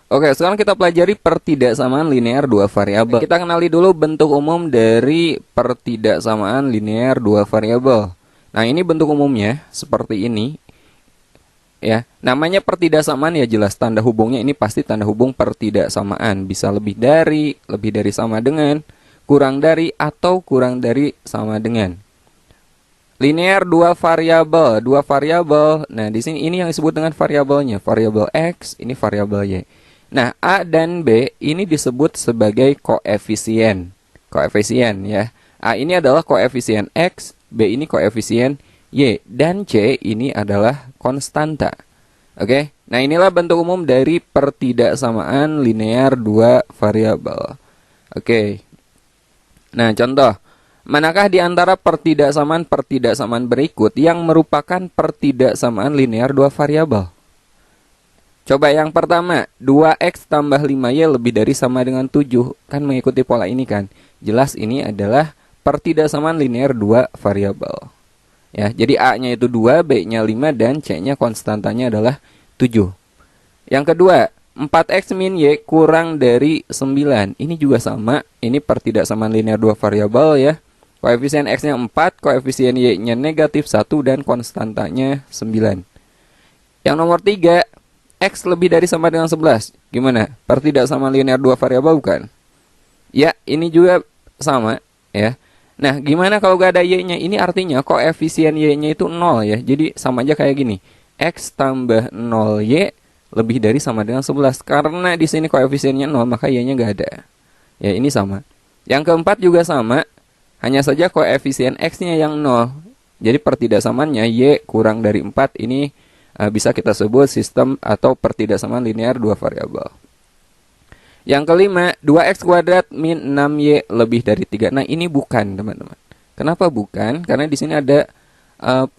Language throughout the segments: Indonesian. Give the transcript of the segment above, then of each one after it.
Oke, sekarang kita pelajari pertidaksamaan linear dua variabel. Kita kenali dulu bentuk umum dari pertidaksamaan linear dua variabel. Nah, ini bentuk umumnya seperti ini. Ya, namanya pertidaksamaan ya jelas tanda hubungnya ini pasti tanda hubung pertidaksamaan. Bisa lebih dari sama dengan, kurang dari atau kurang dari sama dengan. Linear dua variabel. Nah, di sini ini yang disebut dengan variabelnya, variabel X, ini variabel Y. Nah, A dan B ini disebut sebagai koefisien. Koefisien ya. A ini adalah koefisien X, B ini koefisien Y, dan C ini adalah konstanta. Oke. Nah, inilah bentuk umum dari pertidaksamaan linear dua variabel. Oke. Nah, contoh. Manakah di antara pertidaksamaan berikut yang merupakan pertidaksamaan linear dua variabel? Coba yang pertama, 2x tambah 5y lebih dari sama dengan 7. Kan mengikuti pola ini kan. Jelas ini adalah pertidaksamaan linear dua variabel. Ya, jadi A-nya itu 2, B-nya 5, dan C-nya konstantanya adalah 7. Yang kedua, 4x min y kurang dari 9. Ini juga sama. Ini pertidaksamaan linear dua variabel ya. Koefisien X-nya 4, koefisien Y-nya negatif 1, dan konstantanya 9. Yang nomor 3, X lebih dari sama dengan 11. Gimana? Pertidaksamaan linear dua variabel bukan? Ya, ini juga sama ya. Nah, gimana kalau gak ada Y-nya? Ini artinya koefisien Y-nya itu 0 ya. Jadi sama aja kayak gini. X tambah 0Y lebih dari sama dengan 11. Karena di sini koefisiennya 0, maka Y-nya gak ada. Ya, ini sama. Yang keempat juga sama. Hanya saja koefisien X-nya yang 0. Jadi pertidaksamaannya Y kurang dari 4 ini bisa kita sebut sistem atau pertidaksamaan linear dua variabel. Yang kelima, 2x kuadrat min 6y lebih dari 3. Nah, ini bukan, teman-teman. Kenapa bukan? Karena di sini ada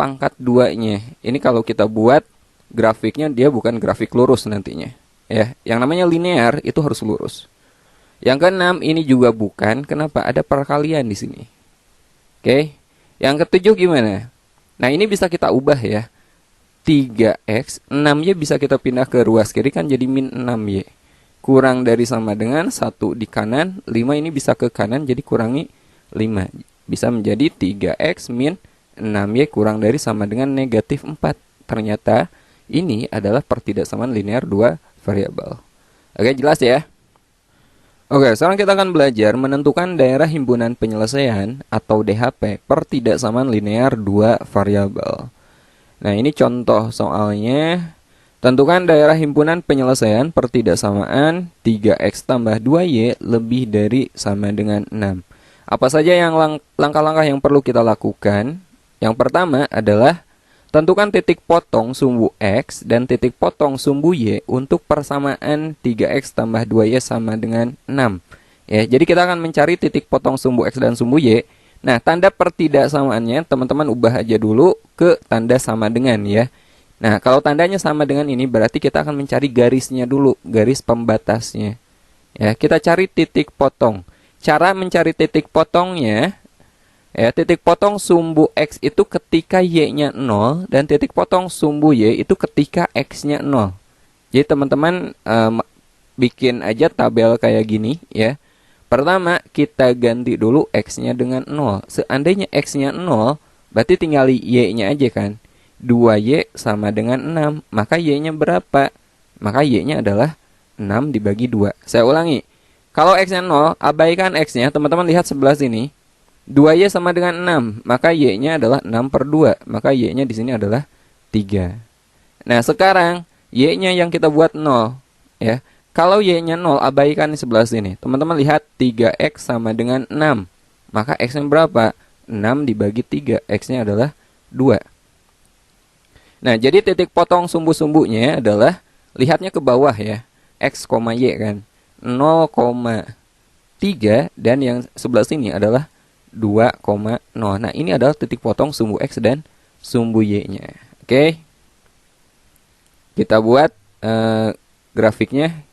pangkat 2-nya. Ini kalau kita buat grafiknya dia bukan grafik lurus nantinya. Ya, yang namanya linear itu harus lurus. Yang keenam, ini juga bukan. Kenapa? Ada perkalian di sini. Oke. Yang ketujuh gimana? Nah, ini bisa kita ubah ya. 3x, 6y bisa kita pindah ke ruas kiri kan jadi min 6y. Kurang dari sama dengan 1 di kanan, 5 ini bisa ke kanan jadi kurangi 5. Bisa menjadi 3x min 6y kurang dari sama dengan negatif 4. Ternyata ini adalah pertidaksamaan linear dua variabel. Oke, jelas ya? Oke, sekarang kita akan belajar menentukan daerah himpunan penyelesaian atau DHP pertidaksamaan linear dua variabel. Nah, ini contoh soalnya. Tentukan daerah himpunan penyelesaian pertidaksamaan 3x tambah 2y lebih dari sama dengan 6. Apa saja yang langkah-langkah yang perlu kita lakukan? Yang pertama adalah tentukan titik potong sumbu X dan titik potong sumbu Y untuk persamaan 3X tambah 2Y sama dengan 6. Ya, jadi kita akan mencari titik potong sumbu X dan sumbu Y. Nah, tanda pertidaksamaannya teman-teman ubah aja dulu ke tanda sama dengan ya. Nah, kalau tandanya sama dengan ini berarti kita akan mencari garisnya dulu, garis pembatasnya. Ya, kita cari titik potong. Cara mencari titik potongnya, ya, titik potong sumbu X itu ketika Y-nya 0 dan titik potong sumbu Y itu ketika X-nya 0. Jadi teman-teman bikin aja tabel kayak gini ya. Pertama kita ganti dulu X-nya dengan 0. Seandainya X-nya 0 berarti tinggal Y-nya aja kan. 2Y sama dengan 6. Maka Y-nya berapa? Maka Y-nya adalah 6 dibagi 2. Saya ulangi. Kalau X-nya 0, abaikan X-nya. Teman-teman lihat sebelah sini. 2Y sama dengan 6, maka Y-nya adalah 6 per 2. Maka Y-nya di sini adalah 3. Nah, sekarang Y-nya yang kita buat 0. Ya. Kalau Y-nya 0, abaikan di sebelah sini. Teman-teman lihat 3X sama dengan 6. Maka X-nya berapa? 6 dibagi 3. X-nya adalah 2. Nah, jadi titik potong sumbu-sumbunya adalah, lihatnya ke bawah ya. X, Y kan. 0,3 dan yang sebelah sini adalah 2,0. Nah, ini adalah titik potong sumbu X dan sumbu Y-nya. Oke. Kita buat grafiknya.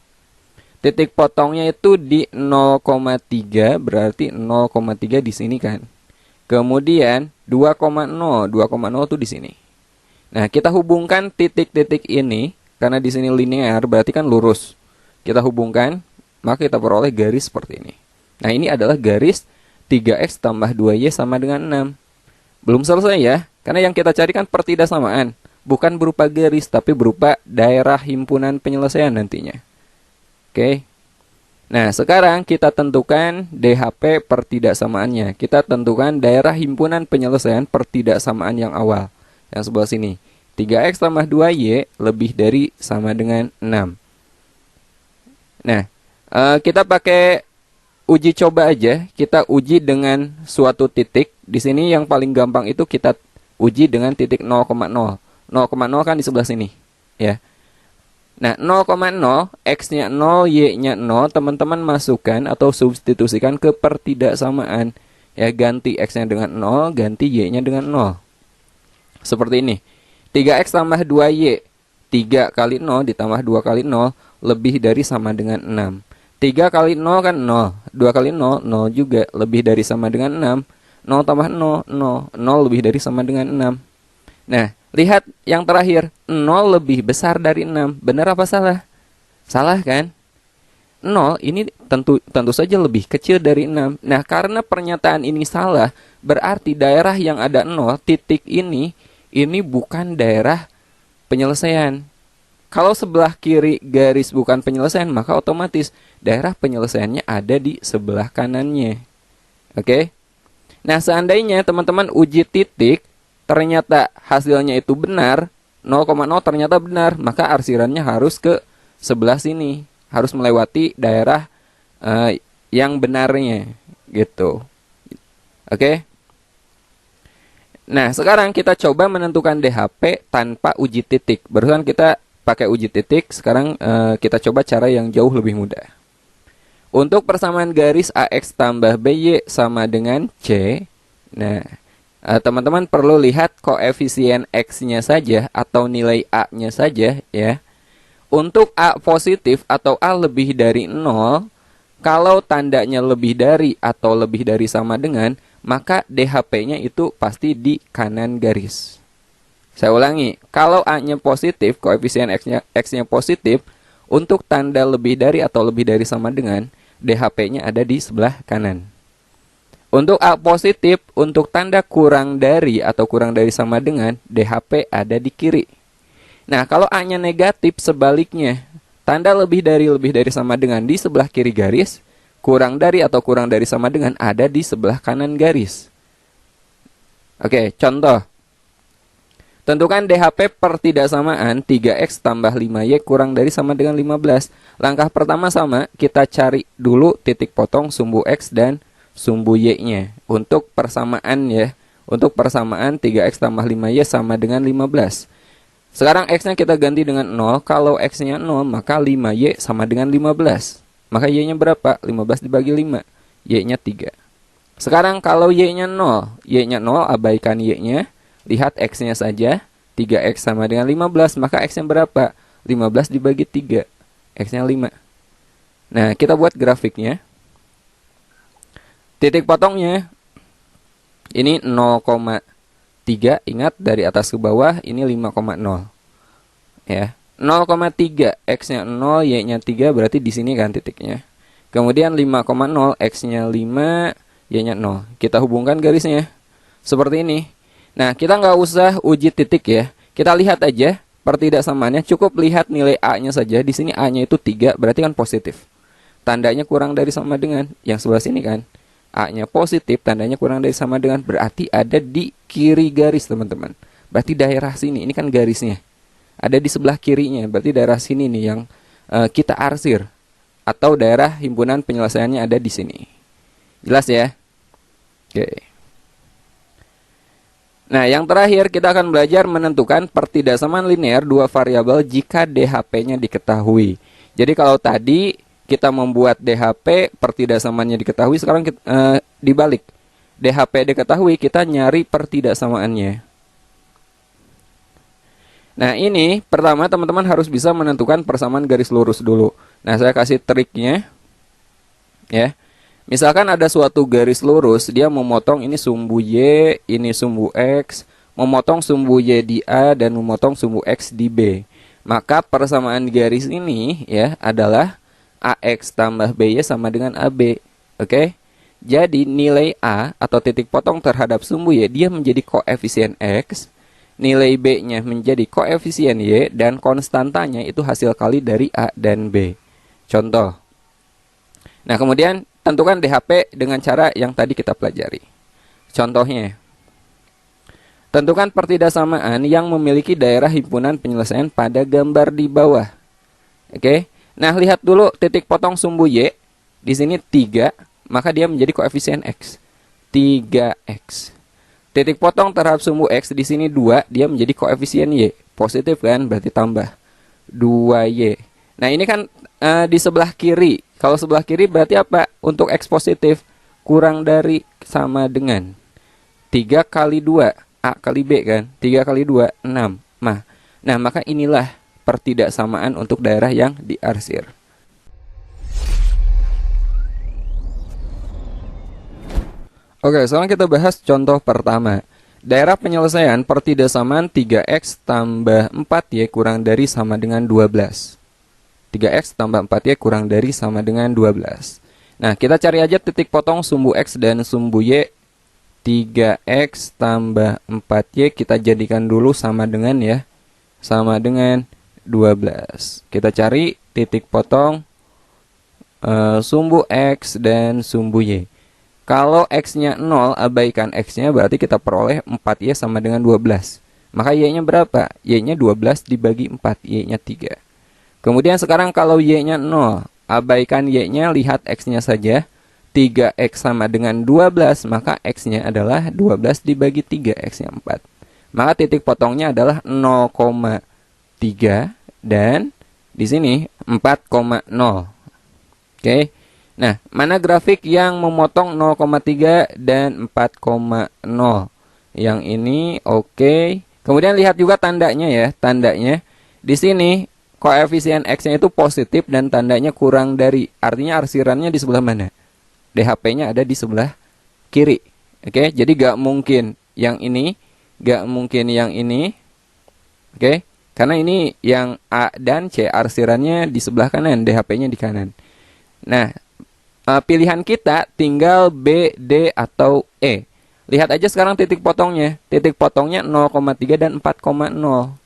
Titik potongnya itu di 0,3, berarti 0,3 di sini kan. Kemudian 2,0 itu di sini. Nah, kita hubungkan titik-titik ini karena di sini linear, berarti kan lurus. kita hubungkan, maka kita peroleh garis seperti ini. Nah, ini adalah garis 3x tambah 2y sama dengan 6. Belum selesai ya, karena yang kita cari kan pertidaksamaan, bukan berupa garis, tapi berupa daerah himpunan penyelesaian nantinya. Oke. Nah, sekarang kita tentukan DHP pertidaksamaannya. Kita tentukan daerah himpunan penyelesaian pertidaksamaan yang awal, yang sebelah sini. 3x tambah 2y lebih dari sama dengan 6. Nah, kita pakai uji coba aja. Kita uji dengan suatu titik. Di sini yang paling gampang itu kita uji dengan titik 0,0. 0,0 kan di sebelah sini, ya. Nah, 0,0, x-nya 0, y-nya 0, teman-teman masukkan atau substitusikan ke pertidaksamaan. Ya, ganti x-nya dengan 0, ganti y-nya dengan 0. Seperti ini. 3x tambah 2y. 3 kali 0 ditambah 2 kali 0 lebih dari sama dengan 6. 3 kali 0 kan 0. 2 kali 0, 0 juga. Lebih dari sama dengan 6. 0 tambah 0, 0. 0 lebih dari sama dengan 6. Nah, lihat yang terakhir, 0 lebih besar dari 6. Benar apa salah? Salah kan? 0 ini tentu saja lebih kecil dari 6. Nah, karena pernyataan ini salah, berarti daerah yang ada 0, titik ini bukan daerah penyelesaian. Kalau sebelah kiri garis bukan penyelesaian, maka otomatis daerah penyelesaiannya ada di sebelah kanannya. Oke? Nah, seandainya teman-teman uji titik, ternyata hasilnya itu benar, 0,0 ternyata benar, maka arsirannya harus ke sebelah sini, harus melewati daerah yang benarnya, gitu. Oke? Nah, sekarang kita coba menentukan DHP tanpa uji titik. Barusan kita pakai uji titik, sekarang kita coba cara yang jauh lebih mudah. Untuk persamaan garis AX tambah BY sama dengan C, nah, teman-teman perlu lihat koefisien X-nya saja atau nilai A-nya saja ya. Untuk A positif atau A lebih dari 0, kalau tandanya lebih dari atau lebih dari sama dengan, maka DHP-nya itu pasti di kanan garis. Saya ulangi, kalau A-nya positif, koefisien X-nya positif, untuk tanda lebih dari atau lebih dari sama dengan, DHP-nya ada di sebelah kanan. Untuk A positif, untuk tanda kurang dari atau kurang dari sama dengan, DHP ada di kiri. Nah, kalau A-nya negatif, sebaliknya. Tanda lebih dari sama dengan di sebelah kiri garis, kurang dari atau kurang dari sama dengan ada di sebelah kanan garis. Oke, contoh. Tentukan DHP pertidaksamaan 3x tambah 5y kurang dari sama dengan 15. Langkah pertama sama, kita cari dulu titik potong sumbu x dan sumbu y-nya. Untuk persamaan ya, untuk persamaan 3x tambah 5y sama dengan 15. Sekarang x-nya kita ganti dengan 0. Kalau x-nya 0, maka 5y sama dengan 15. Maka y-nya berapa? 15 dibagi 5. Y-nya 3. Sekarang kalau y-nya 0. Y-nya 0, abaikan y-nya. Lihat x-nya saja. 3x sama dengan 15. Maka x-nya berapa? 15 dibagi 3. X-nya 5. Nah, kita buat grafiknya. Titik potongnya ini 0,3. Ingat dari atas ke bawah ini 5,0. Ya. 0,3 x-nya 0, y-nya 3 berarti di sini kan titiknya. Kemudian 5,0 x-nya 5, y-nya 0. Kita hubungkan garisnya seperti ini. Nah, kita nggak usah uji titik ya. Kita lihat aja pertidaksamaannya, cukup lihat nilai A-nya saja. Di sini A-nya itu 3, berarti kan positif. Tandanya kurang dari sama dengan yang sebelah sini kan. A-nya positif, tandanya kurang dari sama dengan, berarti ada di kiri garis, teman-teman. Berarti daerah sini, ini kan garisnya. Ada di sebelah kirinya, berarti daerah sini nih yang kita arsir. Atau daerah himpunan penyelesaiannya ada di sini. Jelas ya? Oke. Nah, yang terakhir kita akan belajar menentukan pertidaksamaan linear dua variabel jika DHP-nya diketahui. Jadi kalau tadi kita membuat DHP pertidaksamaannya diketahui, sekarang kita, dibalik. DHP diketahui, kita nyari pertidaksamaannya. Nah, ini pertama teman-teman harus bisa menentukan persamaan garis lurus dulu. Nah, saya kasih triknya. Ya. Misalkan ada suatu garis lurus, dia memotong ini sumbu Y, ini sumbu X, memotong sumbu Y di A dan memotong sumbu X di B. Maka persamaan garis ini ya adalah AX tambah BY sama dengan AB. Oke. Jadi nilai A atau titik potong terhadap sumbu Y dia menjadi koefisien X, nilai B-nya menjadi koefisien Y, dan konstantanya itu hasil kali dari A dan B. Contoh. Nah, kemudian tentukan DHP dengan cara yang tadi kita pelajari. Contohnya, tentukan pertidaksamaan yang memiliki daerah himpunan penyelesaian pada gambar di bawah. Oke. Nah, lihat dulu titik potong sumbu Y. Di sini 3, maka dia menjadi koefisien X. 3X. Titik potong terhadap sumbu X di sini 2, dia menjadi koefisien Y. Positif kan, berarti tambah 2Y. Nah, ini kan di sebelah kiri. Kalau sebelah kiri berarti apa? Untuk X positif kurang dari sama dengan 3 kali 2, A kali B kan. 3 kali 2, 6. Nah, maka inilah pertidaksamaan untuk daerah yang diarsir. Oke, sekarang kita bahas contoh pertama. Daerah penyelesaian pertidaksamaan 3X tambah 4Y kurang dari sama dengan 12. 3X tambah 4Y kurang dari sama dengan 12. Nah, kita cari aja titik potong sumbu X dan sumbu Y. 3X tambah 4Y kita jadikan dulu sama dengan ya. Sama dengan 12. Kita cari titik potong sumbu X dan sumbu Y. Kalau X-nya 0, abaikan X-nya, berarti kita peroleh 4Y sama dengan 12. Maka Y-nya berapa? Y-nya 12 dibagi 4, Y-nya 3. Kemudian sekarang kalau Y-nya 0, abaikan Y-nya, lihat X-nya saja. 3X sama dengan 12, maka X-nya adalah 12 dibagi 3, X-nya 4. Maka titik potongnya adalah 0,3 dan di sini 4,0. Oke. Nah, mana grafik yang memotong 0,3 dan 4,0? Yang ini oke. Kemudian lihat juga tandanya ya, tandanya. Di sini koefisien X-nya itu positif dan tandanya kurang dari. Artinya arsirannya di sebelah mana? DHP-nya ada di sebelah kiri. Oke, jadi gak mungkin yang ini, gak mungkin yang ini. Oke, karena ini yang A dan C arsirannya di sebelah kanan, DHP-nya di kanan. Nah, pilihan kita tinggal B, D, atau E. Lihat aja sekarang titik potongnya. Titik potongnya 0,3 dan 4,0.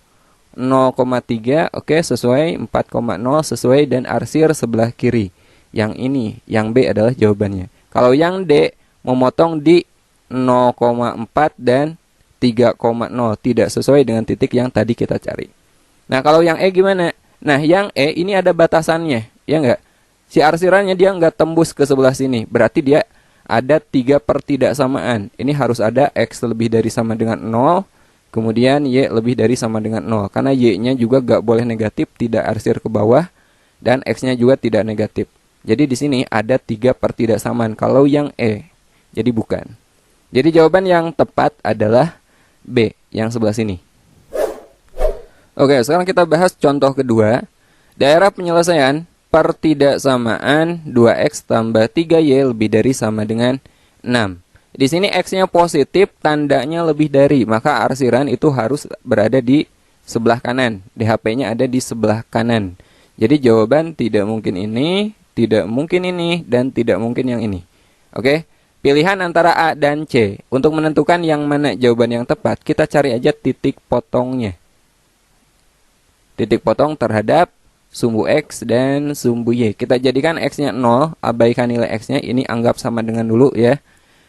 0,3 oke sesuai, 4,0 sesuai, dan arsir sebelah kiri. Yang ini, yang B adalah jawabannya. Kalau yang D memotong di 0,4 dan 3,0. Tidak sesuai dengan titik yang tadi kita cari. Nah, kalau yang E gimana? Nah, yang E ini ada batasannya. Ya enggak? Si arsirannya dia nggak tembus ke sebelah sini. Berarti dia ada 3 pertidaksamaan. Ini harus ada X lebih dari sama dengan 0. Kemudian Y lebih dari sama dengan 0. Karena Y-nya juga nggak boleh negatif, tidak arsir ke bawah. Dan X-nya juga tidak negatif. Jadi di sini ada 3 pertidaksamaan. Kalau yang E, jadi bukan. Jadi jawaban yang tepat adalah B, yang sebelah sini. Oke, sekarang kita bahas contoh kedua. Daerah penyelesaian pertidaksamaan 2X tambah 3Y lebih dari sama dengan 6. Di sini X-nya positif, tandanya lebih dari. Maka arsiran itu harus berada di sebelah kanan. DHP-nya ada di sebelah kanan. Jadi jawaban tidak mungkin ini, tidak mungkin ini, dan tidak mungkin yang ini. Oke? Pilihan antara A dan C. Untuk menentukan yang mana jawaban yang tepat, kita cari aja titik potongnya. Titik potong terhadap sumbu X dan sumbu Y. Kita jadikan X-nya 0, abaikan nilai X-nya, ini anggap sama dengan dulu ya.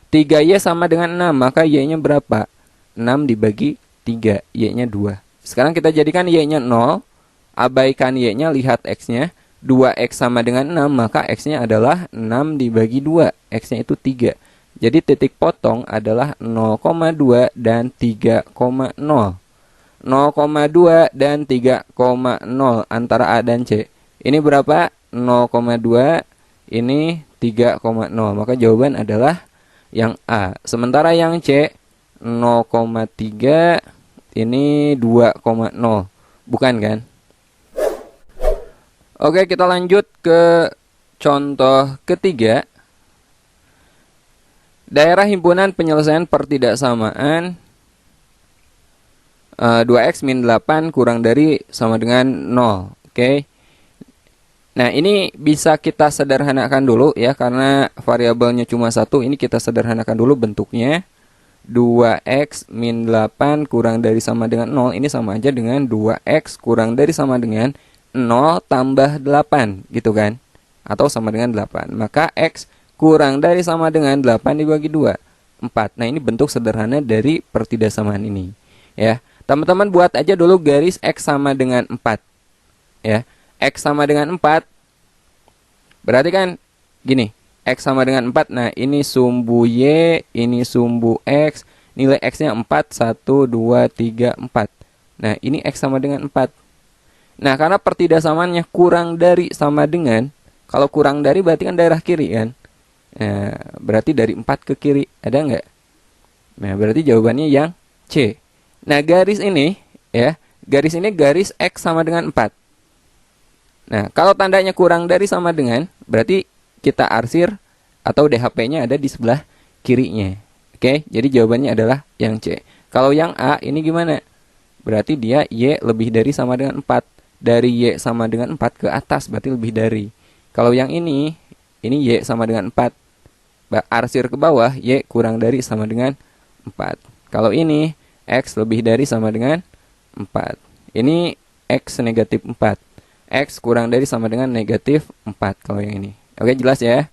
3Y sama dengan 6, maka Y-nya berapa? 6 dibagi 3, Y-nya 2. Sekarang kita jadikan Y-nya 0, abaikan Y-nya, lihat X-nya. 2X sama dengan 6, maka X-nya adalah 6 dibagi 2, X-nya itu 3. Jadi titik potong adalah 0,2 dan 3,0. 0,2 dan 3,0 antara A dan C. Ini berapa? 0,2, ini 3,0. Maka jawaban adalah yang A. Sementara yang C 0,3, ini 2,0. Bukan kan? Oke, kita lanjut ke contoh ketiga. Daerah himpunan penyelesaian pertidaksamaan 2X min 8 kurang dari sama dengan 0. Oke. Nah, ini bisa kita sederhanakan dulu ya, karena variabelnya cuma satu. Ini kita sederhanakan dulu bentuknya. 2x min 8 kurang dari sama dengan 0. Ini sama aja dengan 2x kurang dari sama dengan 0 tambah 8, gitu kan? Atau sama dengan 8. Maka x kurang dari sama dengan 8 dibagi 2. 4. Nah, ini bentuk sederhana dari pertidaksamaan ini. Ya, teman-teman buat aja dulu garis x sama dengan 4. Ya, x sama dengan 4. Berarti kan gini, x sama dengan 4. Nah, ini sumbu y, ini sumbu x. Nilai x-nya 4, 1, 2, 3, 4. Nah, ini x sama dengan 4. Nah, karena pertidaksamaannya kurang dari sama dengan, kalau kurang dari berarti kan daerah kiri kan. Nah, berarti dari 4 ke kiri, ada nggak? Nah, berarti jawabannya yang C. Nah, garis ini, ya, garis ini garis x sama dengan 4. Nah, kalau tandanya kurang dari sama dengan, berarti kita arsir atau DHP-nya ada di sebelah kirinya. Oke, jadi jawabannya adalah yang C. Kalau yang A, ini gimana? Berarti dia Y lebih dari sama dengan 4. Dari Y sama dengan 4 ke atas, berarti lebih dari. Kalau yang ini Y sama dengan 4. Arsir ke bawah, Y kurang dari sama dengan 4. Kalau ini, X lebih dari sama dengan 4. Ini X negatif 4. X kurang dari sama dengan negatif 4 kalau yang ini. Oke, jelas ya?